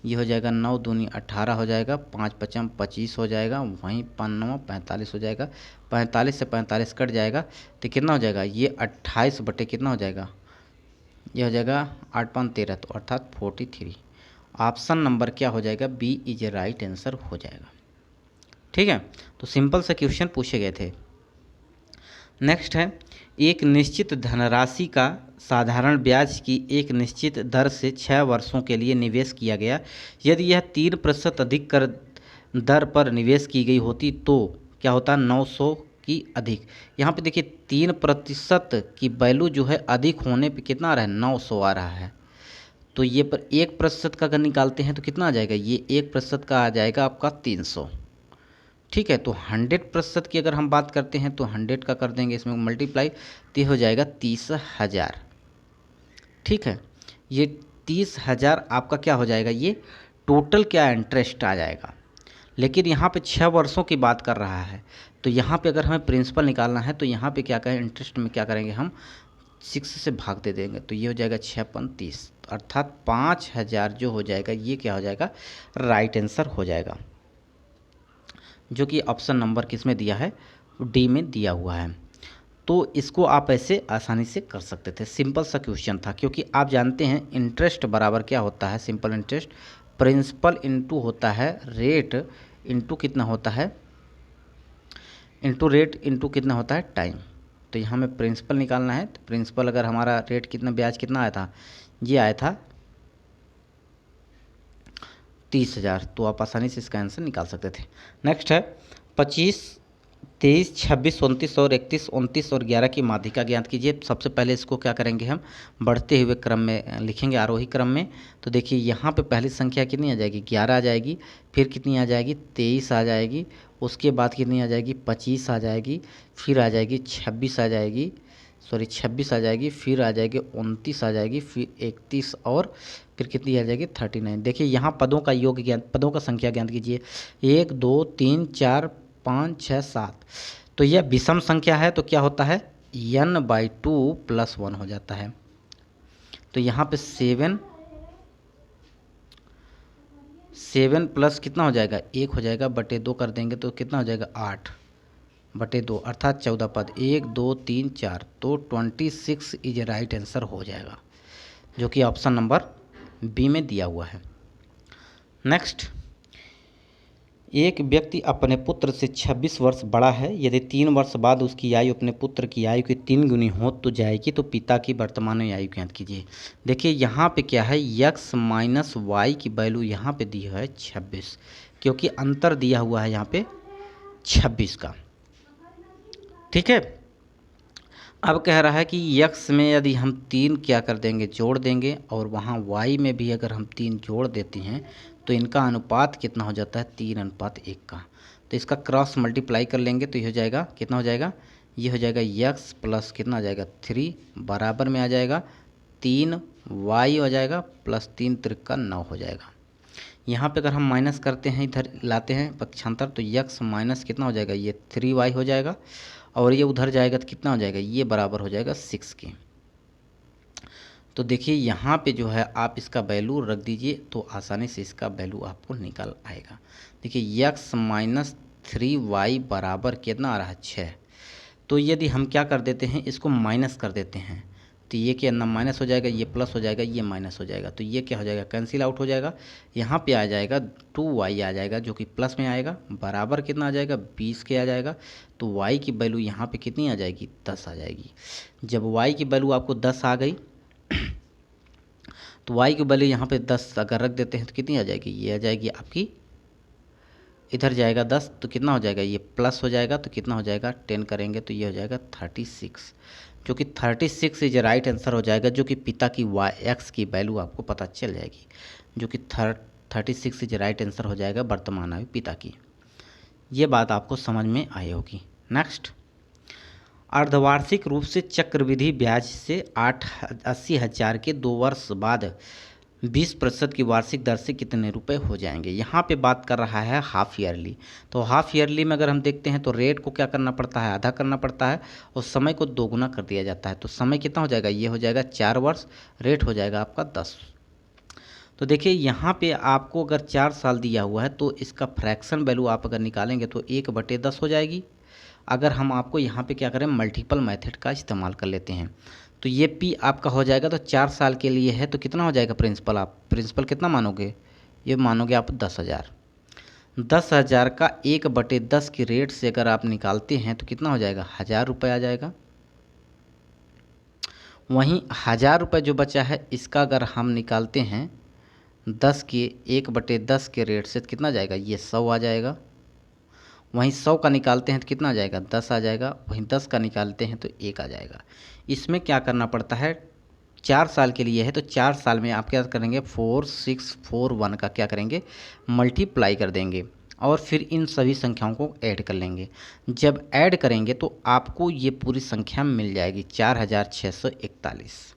ये हो जाएगा 9 दूनी 18 हो जाएगा, 5 5 25 हो जाएगा, वहीं 5 9 45 हो जाएगा। 45 से 45 कट जाएगा तो कितना हो जाएगा, ये 28 बटे कितना हो जाएगा, ये हो जाएगा 8 5 13, तो अर्थात 43। ऑप्शन नंबर क्या हो जाएगा, B is a right answer हो जाएगा। ठीक है, तो सिंपल से क्वेश्चन पूछे गए थे। नेक्स्ट है, एक निश्चित धनराशि का साधारण ब्याज की एक निश्चित दर से 6 वर्षों के लिए निवेश किया गया। यदि यह 3% अधिक कर दर पर निवेश की गई होती तो क्या होता, 900 की अधिक। यहाँ पे देखिए 3% की वैल्यू जो है अधिक होने पे कितना आ रहा है, 900 आ रहा है। तो ये पर 1% का अगर निकालते हैं तो कितना आ जाएगा, ये 1% का आ जाएगा आपका 300। ठीक है, तो 100% की अगर हम बात करते हैं तो 100 का कर देंगे इसमें मल्टीप्लाई, तो हो जाएगा 30,000। ठीक है, ये 30,000 आपका क्या हो जाएगा, ये टोटल क्या इंटरेस्ट आ जाएगा। लेकिन यहाँ पे 6 वर्षों की बात कर रहा है, तो यहाँ पे अगर हमें प्रिंसिपल निकालना है तो यहाँ पे क्या करें, इंटरेस्ट में क्या करेंगे हम 6 से भाग दे देंगे, तो ये हो जाएगा 6 5 30, अर्थात 5,000 जो हो जाएगा ये क्या हो जाएगा, राइट आंसर हो जाएगा, जो कि ऑप्शन नंबर किस में दिया है, डी में दिया हुआ है। तो इसको आप ऐसे आसानी से कर सकते थे, सिंपल सा क्वेश्चन था, क्योंकि आप जानते हैं इंटरेस्ट बराबर क्या होता है, सिंपल इंटरेस्ट प्रिंसिपल इनटू होता है रेट इनटू कितना होता है, इनटू रेट इनटू कितना होता है, टाइम। तो यहाँ में प्रिंसिपल निकालना है, तो प्रिंसिपल अगर हमारा रेट कितना, ब्याज कितना आया था, ये आया था 30,000, तो आप आसानी से इसका आंसर निकाल सकते थे। नेक्स्ट है 25 23 26 29 और 31 29 और 11 की माध्यिका ज्ञात कीजिए। सबसे पहले इसको क्या करेंगे, हम बढ़ते हुए क्रम में लिखेंगे, आरोही क्रम में। तो देखिए यहाँ पे पहली संख्या कितनी आ जाएगी, 11 आ जाएगी, फिर कितनी आ जाएगी, 23 आ जाएगी, उसके बाद कितनी आ जाएगी, 25 आ जाएगी, फिर आ जाएगी 26 आ जाएगी, 26 आ जाएगी, फिर आ जाएगी 29 आ जाएगी, फिर 31 और फिर कितनी आ जाएगी 39। देखिए यहाँ पदों का योग ज्ञान, पदों का संख्या ज्ञात कीजिए, 1 2 3 4 5 6 7। तो यह विषम संख्या है तो क्या होता है, n/2 + 1 हो जाता है। तो यहाँ पे 7 प्लस कितना हो जाएगा, 1 हो जाएगा, बटे 2 कर देंगे तो कितना हो जाएगा 8/2, अर्थात 14 पद, 1 2 3 4, तो 26 इज राइट आंसर हो जाएगा, जो कि ऑप्शन नंबर बी में दिया हुआ है। नेक्स्ट, एक व्यक्ति अपने पुत्र से 26 वर्ष बड़ा है, यदि 3 वर्ष बाद उसकी आयु अपने पुत्र की आयु की 3 गुनी हो तो जाएगी, तो पिता की वर्तमान आयु ज्ञात कीजिए। देखिए यहाँ पे क्या है, x माइनस वाई की वैल्यू यहाँ पे दी है 26, क्योंकि अंतर दिया हुआ है यहाँ पे 26 का। ठीक है, अब कह रहा है कि x में यदि हम 3 क्या कर देंगे, जोड़ देंगे, और वहाँ y में भी अगर हम 3 जोड़ देते हैं तो इनका अनुपात कितना हो जाता है, 3:1 का। तो इसका क्रॉस मल्टीप्लाई कर लेंगे तो ये हो जाएगा, कितना हो जाएगा, ये हो जाएगा x प्लस कितना आ जाएगा 3 बराबर में आ जाएगा 3y हो जाएगा, प्लस 3 × 9 हो जाएगा। यहाँ पे अगर हम माइनस करते हैं, इधर लाते हैं पक्षांतर, तो x माइनस कितना हो जाएगा, ये 3y हो जाएगा, और ये उधर जाएगा तो कितना हो जाएगा, ये बराबर हो जाएगा 6 के। तो देखिए यहाँ पे जो है आप इसका वैल्यू रख दीजिए तो आसानी से इसका वैल्यू आपको निकल आएगा। देखिए x माइनस 3y बराबर कितना आ रहा है, 6। तो यदि हम क्या कर देते हैं, इसको माइनस कर देते हैं, तो ये क्या ना माइनस हो जाएगा, ये प्लस हो जाएगा, ये माइनस हो जाएगा, तो ये क्या हो जाएगा, कैंसिल आउट हो जाएगा। यहाँ पे आ जाएगा 2y आ जाएगा, जो कि प्लस में आएगा, बराबर कितना आ जाएगा, 20 के आ जाएगा। तो y की वैल्यू यहाँ पे कितनी आ जाएगी, 10 आ जाएगी। जब y की वैल्यू आपको 10 आ गई तो y की वैल्यू यहाँ पे 10 अगर रख देते हैं तो कितनी आ जाएगी, ये आ जाएगी आपकी, इधर जाएगा 10 तो कितना हो जाएगा, ये प्लस हो जाएगा, तो कितना हो जाएगा 10 करेंगे तो ये हो जाएगा 36, जो कि 36 इज राइट आंसर हो जाएगा, जो कि पिता की x की वैल्यू आपको पता चल जाएगी, जो कि 36 इज राइट आंसर हो जाएगा वर्तमान आयु पिता की। ये बात आपको समझ में आई होगी। नेक्स्ट, अर्धवार्षिक रूप से चक्रवृद्धि ब्याज से 80,000 के 2 वर्ष बाद 20% की वार्षिक दर से कितने रुपए हो जाएंगे। यहाँ पे बात कर रहा है हाफ ईयरली। तो हाफ ईयरली में अगर हम देखते हैं तो रेट को क्या करना पड़ता है, आधा करना पड़ता है और समय को दोगुना कर दिया जाता है। तो समय कितना हो जाएगा, ये हो जाएगा 4 वर्ष, रेट हो जाएगा आपका 10। तो देखिए यहाँ पे आपको अगर 4 साल दिया हुआ है तो इसका फ्रैक्शन वैल्यू आप अगर निकालेंगे तो 1/10 हो जाएगी। अगर हम आपको यहाँ पे क्या करें, मल्टीपल मेथड का इस्तेमाल कर लेते हैं तो ये पी आपका हो जाएगा। तो 4 साल के लिए है तो कितना हो जाएगा प्रिंसिपल, आप प्रिंसिपल कितना मानोगे, ये मानोगे आप 10,000। 10,000 का 1/10 की रेट से अगर आप निकालते हैं तो कितना हो जाएगा, 1,000 रुपये आ जाएगा। वहीं 1,000 रुपये जो बचा है इसका अगर हम निकालते हैं 1/10 के रेट से तो कितना जाएगा, ये 100 आ जाएगा। वहीं 100 का निकालते हैं तो कितना आ जाएगा, 10 आ जाएगा। वहीं 10 का निकालते हैं तो 1 आ जाएगा। इसमें क्या करना पड़ता है, 4 साल के लिए है तो 4 साल में आप क्या करेंगे, 4641 का क्या करेंगे, मल्टीप्लाई कर देंगे और फिर इन सभी संख्याओं को ऐड कर लेंगे। जब ऐड करेंगे तो आपको ये पूरी संख्या मिल जाएगी 4641,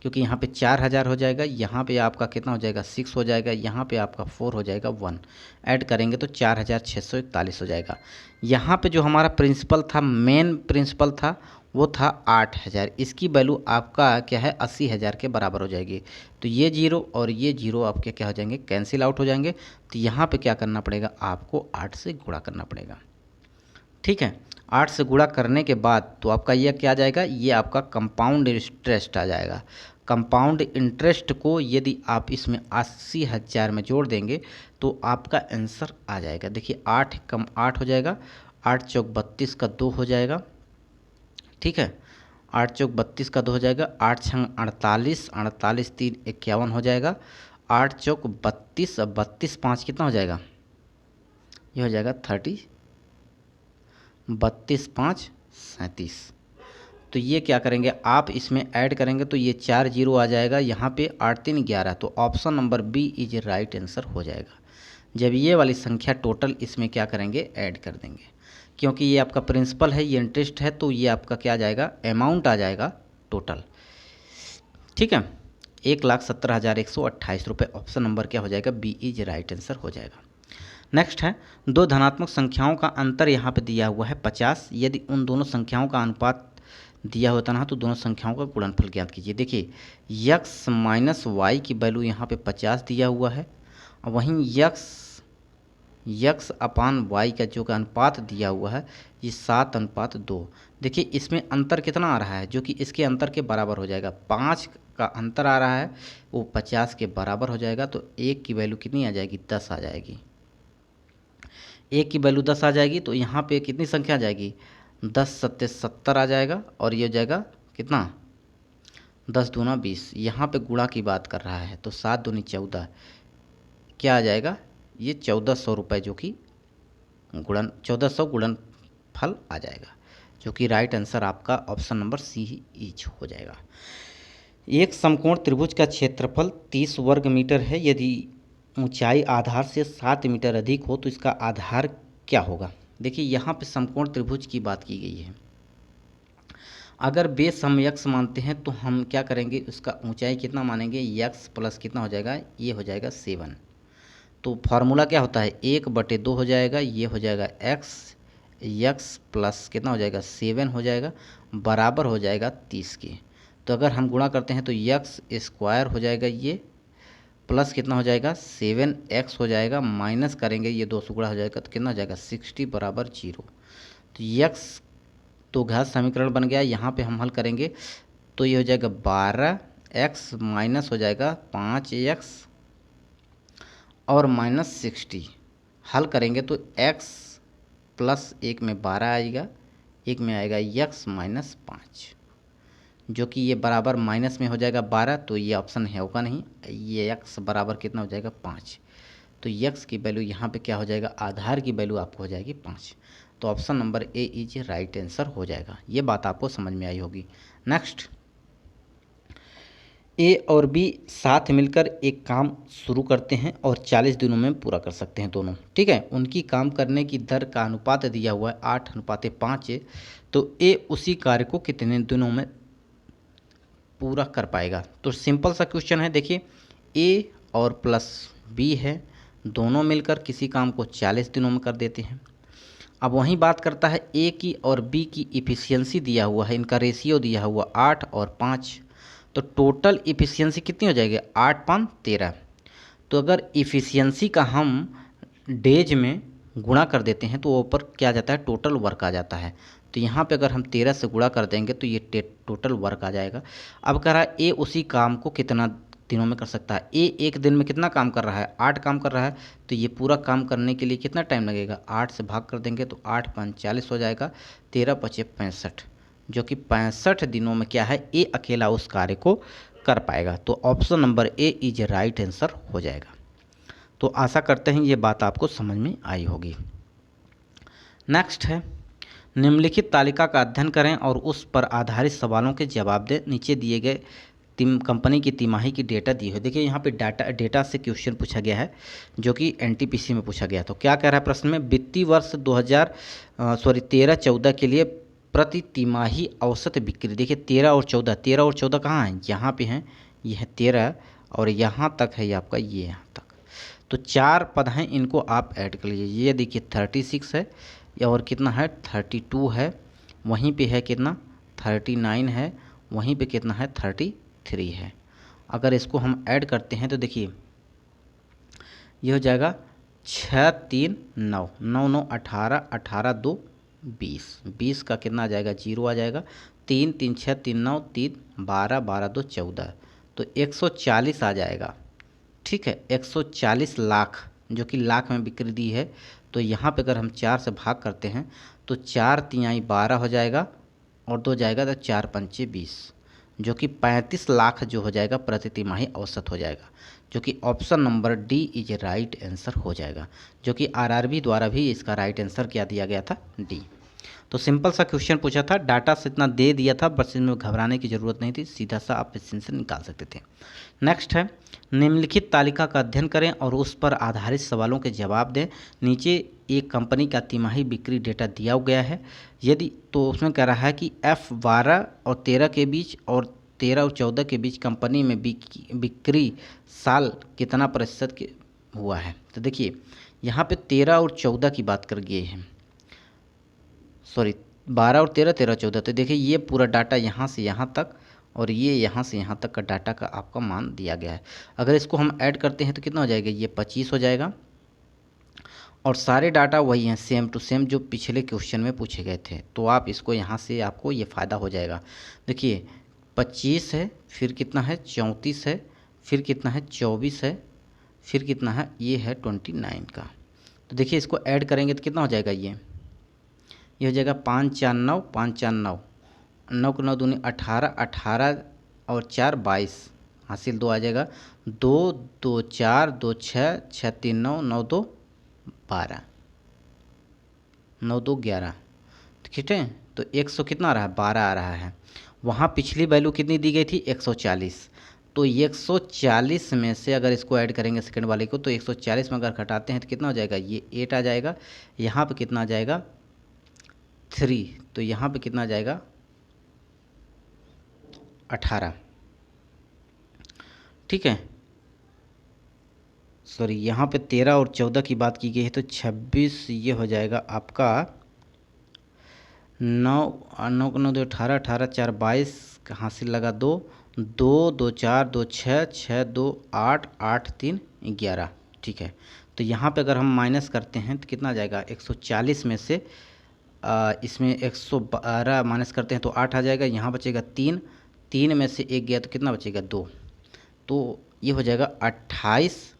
क्योंकि यहाँ पे 4,000 हो जाएगा, यहाँ पे आपका कितना हो जाएगा 6 हो जाएगा, यहाँ पे आपका 4 हो जाएगा 1, ऐड करेंगे तो 4641 हो जाएगा। यहाँ पे जो हमारा प्रिंसिपल था, मेन प्रिंसिपल था वो था 8,000, इसकी वैल्यू आपका क्या है 80,000 के बराबर हो जाएगी। तो ये जीरो और ये जीरो आपके क्या हो जाएंगे, कैंसिल आउट हो जाएंगे। तो यहाँ पे क्या करना पड़ेगा, आपको 8 से गुणा करना पड़ेगा। ठीक है, 8 से गुणा करने के बाद तो आपका ये क्या आ जाएगा, ये आपका कंपाउंड इंटरेस्ट आ जाएगा। कंपाउंड इंटरेस्ट को यदि आप इसमें 80,000 में जोड़ देंगे तो आपका आंसर आ जाएगा। देखिए 8 कम 8 हो जाएगा, 8 चौक 32 का 2 हो जाएगा। ठीक है, 8 चौक 32 का 2 हो जाएगा, 8 छंग 48, 48 3 51 हो जाएगा। 8 चौक 32, 32 5 कितना हो जाएगा, ये हो जाएगा 30, 32 5 37। तो ये क्या करेंगे, आप इसमें ऐड करेंगे तो ये 4 जीरो आ जाएगा, यहाँ पे 8 3 11। तो option number B is right answer हो जाएगा। जब ये वाली संख्या टोटल इसमें क्या करेंगे, ऐड कर देंगे, क्योंकि ये आपका प्रिंसिपल है, ये इंटरेस्ट है, तो ये आपका क्या आ जाएगा, अमाउंट आ जाएगा टोटल। ठीक है, 1,17,128 रुपये। ऑप्शन नंबर क्या हो जाएगा, बी इज राइट आंसर हो जाएगा। नेक्स्ट है, दो धनात्मक संख्याओं का अंतर यहाँ पे दिया हुआ है 50। यदि उन दोनों संख्याओं का अनुपात दिया होता ना तो दोनों संख्याओं का गुणनफल ज्ञात कीजिए। देखिए यक्स माइनस वाई की वैल्यू यहाँ पे 50 दिया हुआ है, और वहीं यक्स अपान वाई का जो अनुपात दिया हुआ है ये 7:2। देखिए इसमें अंतर कितना आ रहा है, जो कि इसके अंतर के बराबर हो जाएगा। 5 का अंतर आ रहा है, वो 50 के बराबर हो जाएगा। तो 1 की वैल्यू कितनी आ जाएगी, 10 आ जाएगी। 1 की वैल्यू 10 आ जाएगी तो यहाँ पे कितनी संख्या आ जाएगी, 10 सत्ते 70 आ जाएगा, और ये हो जाएगा कितना, 10 दूना 20। यहाँ पे गुणा की बात कर रहा है तो 7 दूनी 14, क्या आ जाएगा, ये 1,400 रुपये, जो कि 1,400 गुणन फल आ जाएगा, जो कि राइट आंसर आपका ऑप्शन नंबर सी इच हो जाएगा। एक समकोण त्रिभुज का क्षेत्रफल 30 वर्ग मीटर है। यदि ऊंचाई आधार से 7 मीटर अधिक हो तो इसका आधार क्या होगा। देखिए यहाँ पे समकोण त्रिभुज की बात की गई है। अगर बेस हम यक्स मानते हैं तो हम क्या करेंगे, उसका ऊंचाई कितना मानेंगे, यक्स प्लस कितना हो जाएगा, ये हो जाएगा 7। तो फार्मूला क्या होता है, 1/2 हो जाएगा, ये हो जाएगा यक्स प्लस कितना हो जाएगा 7 हो जाएगा, बराबर हो जाएगा 30 के। तो अगर हम गुणा करते हैं तो यक्स स्क्वायर हो जाएगा, ये प्लस कितना हो जाएगा 7x हो जाएगा, माइनस करेंगे ये 2 से गुणा हो जाएगा तो कितना हो जाएगा 60 बराबर 0। तो यक्स तो घात समीकरण बन गया। यहाँ पे हम हल करेंगे तो ये हो जाएगा 12x माइनस हो जाएगा 5x और माइनस 60। हल करेंगे तो x प्लस 1 में 12 आएगा, 1 में आएगा x माइनस 5, जो कि ये बराबर माइनस में हो जाएगा 12। तो ये ऑप्शन है होगा नहीं, ये x बराबर कितना हो जाएगा 5। तो x की वैल्यू यहाँ पे क्या हो जाएगा, आधार की वैल्यू आपको हो जाएगी 5। तो option number A is right answer हो जाएगा। ये बात आपको समझ में आई होगी। नेक्स्ट, ए और बी साथ मिलकर एक काम शुरू करते हैं और 40 दिनों में पूरा कर सकते हैं दोनों। ठीक है, उनकी काम करने की दर का अनुपात दिया हुआ है 8:5 है। तो ए उसी कार्य को कितने दिनों में पूरा कर पाएगा। तो सिंपल सा क्वेश्चन है। देखिए ए और प्लस बी है, दोनों मिलकर किसी काम को 40 दिनों में कर देते हैं। अब वहीं बात करता है ए की और बी की इफ़िशियंसी दिया हुआ है, इनका रेशियो दिया हुआ 8 और 5, तो टोटल इफ़िशियंसी कितनी हो जाएगी 8 5 13। तो अगर इफ़िशियंसी का हम डेज में गुणा कर देते हैं तो वो ऊपर क्या आ जाता है, टोटल वर्क आ जाता है। तो यहाँ पे अगर हम 13 से गुणा कर देंगे तो ये टोटल वर्क आ जाएगा। अब कह रहा है ए उसी काम को कितना दिनों में कर सकता है। ए एक दिन में कितना काम कर रहा है, 8 काम कर रहा है, तो ये पूरा काम करने के लिए कितना टाइम लगेगा, 8 से भाग कर देंगे तो 8 5 40 हो जाएगा, 13 5 65, जो कि 65 दिनों में क्या है, ए अकेला उस कार्य को कर पाएगा। तो option number A is right answer हो जाएगा। तो आशा करते हैं ये बात आपको समझ में आई होगी। नेक्स्ट है, निम्नलिखित तालिका का अध्ययन करें और उस पर आधारित सवालों के जवाब दें। नीचे दिए गए कंपनी की तिमाही की डेटा दी है। देखिए यहाँ पे डेटा से क्वेश्चन पूछा गया है जो कि एनटीपीसी में पूछा गया। तो क्या कह रहा है प्रश्न में, वित्तीय वर्ष 13-14 के लिए प्रति तिमाही औसत बिक्री। देखिए 13 और 14 कहाँ हैं, यहाँ पे हैं, ये है 13 और यहाँ तक है ये आपका, ये यहाँ तक। तो 4 पद हैं, इनको आप ऐड कर लीजिए। ये देखिए 36 है और कितना है 32 है, वहीं पे है कितना 39 है, वहीं पे कितना है 33 है। अगर इसको हम ऐड करते हैं तो देखिए ये हो जाएगा 6 3 9 9 9 18 18 2 20 20 का कितना आ जाएगा 0 आ जाएगा, 3 3 6 3 9 3 12 12 2 14, तो 140 आ जाएगा। ठीक है, 140 लाख जो कि लाख में बिक्री दी है। तो यहाँ पे अगर हम 4 से भाग करते हैं तो 4 तिहाई 12 हो जाएगा और 2 जाएगा तो 4 पंचे 20, जो कि 35 लाख जो हो जाएगा प्रति तिमाही औसत हो जाएगा, जो कि option number D is right answer हो जाएगा, जो कि आरआरबी द्वारा भी इसका राइट आंसर क्या दिया गया था, डी। तो सिंपल सा क्वेश्चन पूछा था, डाटा से इतना दे दिया था, बस इसमें घबराने की ज़रूरत नहीं थी, सीधा सा आप इससे निकाल सकते थे। नेक्स्ट है, निम्नलिखित तालिका का अध्ययन करें और उस पर आधारित सवालों के जवाब दें। नीचे एक कंपनी का तिमाही बिक्री डेटा दिया गया है, यदि तो उसमें कह रहा है कि F12 और 13 के बीच और 13 और 14 के बीच कंपनी में बिक्री साल कितना प्रतिशत हुआ है। तो देखिए यहाँ पे 13 और 14 की बात कर गए हैं, सॉरी 12 और 13 13 14। तो देखिए ये पूरा डाटा यहाँ से यहाँ तक और ये यहाँ से यहाँ तक का डाटा का आपका मान दिया गया है। अगर इसको हम ऐड करते हैं तो कितना हो जाएगा, ये 25 हो जाएगा और सारे डाटा वही हैं, सेम टू सेम जो पिछले क्वेश्चन में पूछे गए थे। तो आप इसको यहाँ से आपको ये फ़ायदा हो जाएगा। देखिए 25 है, फिर कितना है 34 है, फिर कितना है 24 है, फिर कितना है ये है 29 का। तो देखिए इसको ऐड करेंगे तो कितना हो जाएगा, ये हो जाएगा 5 4 9 5 4 9 9 को 9 दूनी 18 18 और 4 22, हासिल 2 आ जाएगा, 2 2 4 2 6 6 3 9 9 2 12 9 2 11। ठीक है, तो 100 कितना आ रहा है 12 आ रहा है। वहाँ पिछली वैल्यू कितनी दी गई थी 140। तो 140 में से अगर इसको ऐड करेंगे सेकंड वाले को तो 140 में अगर घटाते हैं तो कितना हो जाएगा, ये 8 आ जाएगा। यहाँ पे कितना आ जाएगा 3, तो यहाँ पे कितना आ जाएगा 18। ठीक है, सॉरी यहाँ पे 13 और 14 की बात की गई है तो 26, ये हो जाएगा आपका 9 9 को 9 2 18 18 4 22, हासिल लगा 2 2 2 4 2 6 6 2 8 8 3 11। ठीक है, तो यहाँ पे अगर हम माइनस करते हैं तो कितना आ जाएगा 140 में से इसमें 112 माइनस करते हैं तो 8 आ जाएगा, यहाँ बचेगा 3, 3 में से 1 गया तो कितना बचेगा 2, तो ये हो जाएगा 28।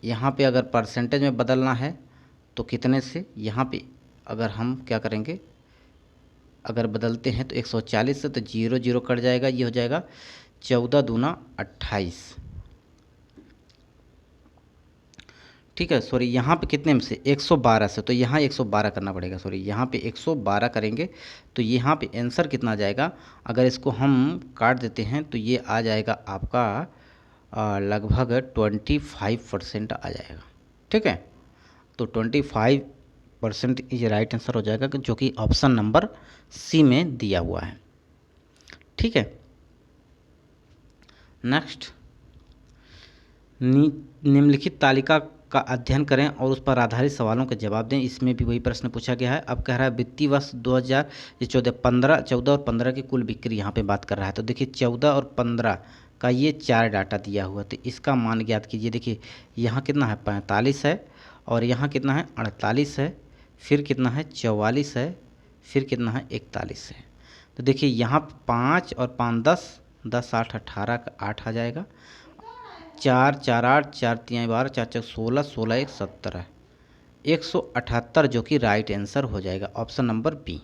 यहाँ पे अगर परसेंटेज में बदलना है तो कितने से, यहाँ पे अगर हम क्या करेंगे, अगर बदलते हैं तो 140 से तो 0 0 कट जाएगा, ये हो जाएगा 14 दूना 28। ठीक है, सॉरी यहाँ पे कितने में से 112 से, तो यहाँ 112 करना पड़ेगा, सॉरी यहाँ पे 112 करेंगे तो यहाँ पे आंसर कितना आ जाएगा, अगर इसको हम काट देते हैं तो ये आ जाएगा आपका लगभग 25% आ जाएगा। ठीक है, तो 25% ये राइट आंसर हो जाएगा, जो कि ऑप्शन नंबर सी में दिया हुआ है। ठीक है, नेक्स्ट निम्नलिखित तालिका का अध्ययन करें और उस पर आधारित सवालों के जवाब दें। इसमें भी वही प्रश्न पूछा गया है। अब कह रहा है वित्तीय वर्ष 2014 और 15 की कुल बिक्री यहाँ पे बात कर रहा है। तो देखिए 14 और 15 का ये 4 डाटा दिया हुआ, तो इसका मान ज्ञात कीजिए। देखिए यहाँ कितना है 45 है, और यहाँ कितना है 48 है, फिर कितना है 44 है, फिर कितना है 41 है। तो देखिए यहाँ 5 और 5 10, 10 8 18 का 8 आ जाएगा, 4 4 8, 4 3 12, 4 4 16, 16 1 17, 178 जो कि राइट आंसर हो जाएगा, ऑप्शन नंबर बी।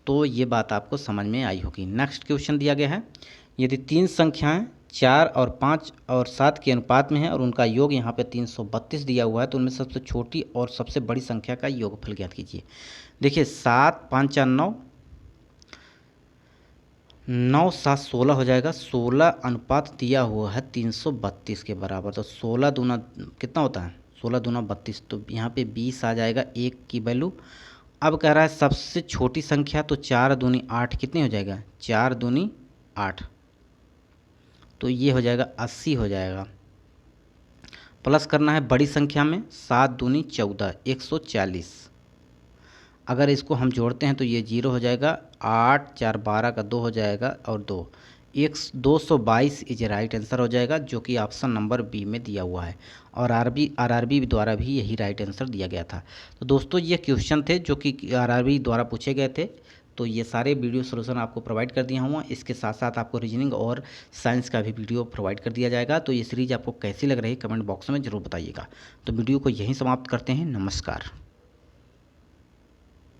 तो ये बात आपको समझ में आई होगी। नेक्स्ट क्वेश्चन दिया गया है, यदि 3 संख्याएं 4 और 5 और 7 के अनुपात में है और उनका योग यहाँ पे 332 दिया हुआ है, तो उनमें सबसे छोटी और सबसे बड़ी संख्या का योगफल ज्ञात कीजिए। देखिए 7 5 4 9, 9 7 16 हो जाएगा। 16 अनुपात दिया हुआ है 332 के बराबर, तो 16 दूना कितना होता है, 16 दूना 32, तो यहाँ पे 20 आ जाएगा, 1 की वैल्यू। अब कह रहा है सबसे छोटी संख्या, तो 4 दूनी 8 कितनी हो जाएगा, 4 दूनी 8, तो ये हो जाएगा 80 हो जाएगा। प्लस करना है बड़ी संख्या में, 7 दूनी 14, 140। अगर इसको हम जोड़ते हैं तो ये 0 हो जाएगा, 8 4 12 का 2 हो जाएगा, और 2 222 इज राइट आंसर हो जाएगा, जो कि ऑप्शन नंबर बी में दिया हुआ है। और आरआरबी द्वारा भी यही राइट आंसर दिया गया था। तो दोस्तों ये क्वेश्चन थे जो कि आरआरबी द्वारा पूछे गए थे। तो ये सारे वीडियो सोल्यूशन आपको प्रोवाइड कर दिया हुआ। इसके साथ साथ आपको रीजनिंग और साइंस का भी वीडियो प्रोवाइड कर दिया जाएगा। तो ये सीरीज आपको कैसी लग रही है कमेंट बॉक्स में ज़रूर बताइएगा। तो वीडियो को यहीं समाप्त करते हैं। नमस्कार।